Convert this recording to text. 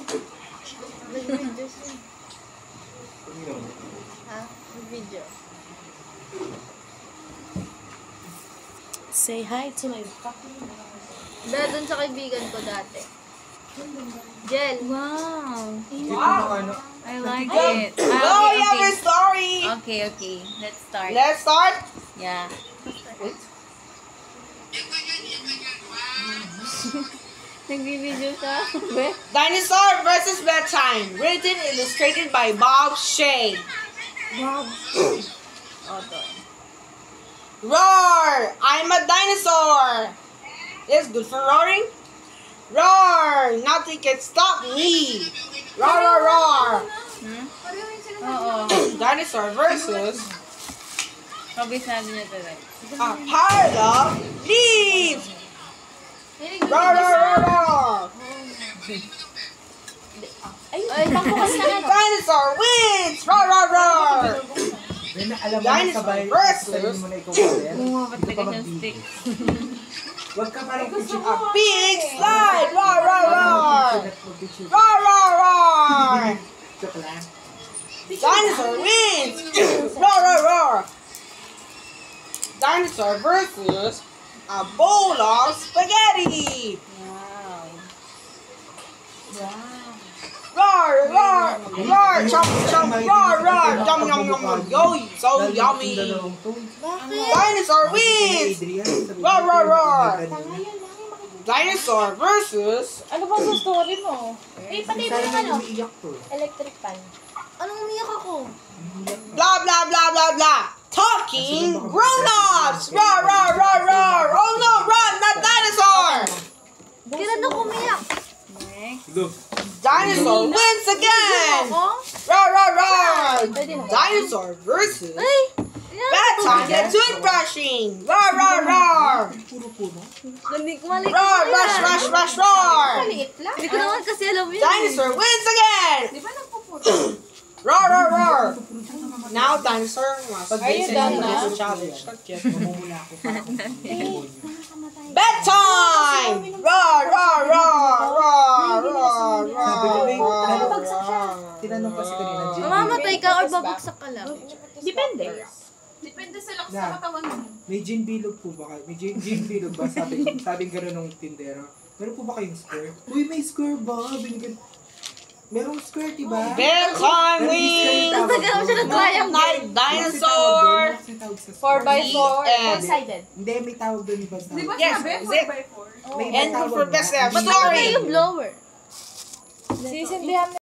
Nag-video siya. Ha? Nag-video. Say hi to my Doon sa kaibigan ko dati. Jel. Wow. Wow. I like it. No, you have a story. Okay. Let's start. Let's start. Yeah. Nag-video siya. Dinosaur versus Bedtime. Written and illustrated by Bob Shea. Wow. Roar! I'm a dinosaur. It's good for roaring. Roar! Nothing can stop me. Roar, roar, roar. Oo. Dinosaur versus Kabisado niya talaga. a pile of leaves. Roar, roar, roar, roar. Ay, pangbukas na ano. Dinosaur wins. Roar, roar, roar. Dinosaur versus Kumuha pa talaga siyang stick. Wag ka parang picture. a big slide. Roar, roar, roar. Roar, roar, roar. Dinosaur wins. Roar, roar, roar. Dinosaur versus a bowl of spaghetti. Wow. Roar, roar, roar, chomp, chomp, roar, roar, yum, yum, yum, yum, yo, so yummy. Dinosaur wins. Roar, roar, roar. Dinosaur versus Ano ba sa story mo? Eh, pati mo yung ano? Umiiyak to. Electric fan. Anong umiyak ako? blah, blah, blah, blah, blah. Talking grown-ups. Roar, roar, roar, roar. Oh no, run, not dinosaur. Kailan ako umiyak? Next. Dinosaur wins again. Ako? Roar, roar, roar. Dinosaur versus Ay! bedtime and toothbrushing. Roar, roar, roar. Hindi ko mali. Roar, rush, rush, rush, roar. Maliit lang. Hindi ko naman kasi alam yun. Dinosaur wins again. Di ba nagpupuno? Roar, roar, roar. Now dinosaur must Are you done na? challenge. Mamumula ako para kung Bedtime! Roar, roar, roar, roar, roar, Sabi ko, may roar. tinanong kasi kanina, Jin. Mamamatay ka or babagsak ka lang? Depende. Depende sa lakas Na. ng katawan mo. May gin bilog po ba kayo? May gin bilog ba? Sabing gano'n nung tindero. Meron po ba kayong square? Uy, may square ba? Binigyan. Merong square, diba? Bedtime Pero wins! Tagal mo siya ng triangle. Night dinosaur! 4x4. And- Four-sided. Hindi, may tawag doon iba sa... Di ba Yes, sabi? zip. 4x4? May And tawag for na. best ever Ba't story. yung blower? Sisindihan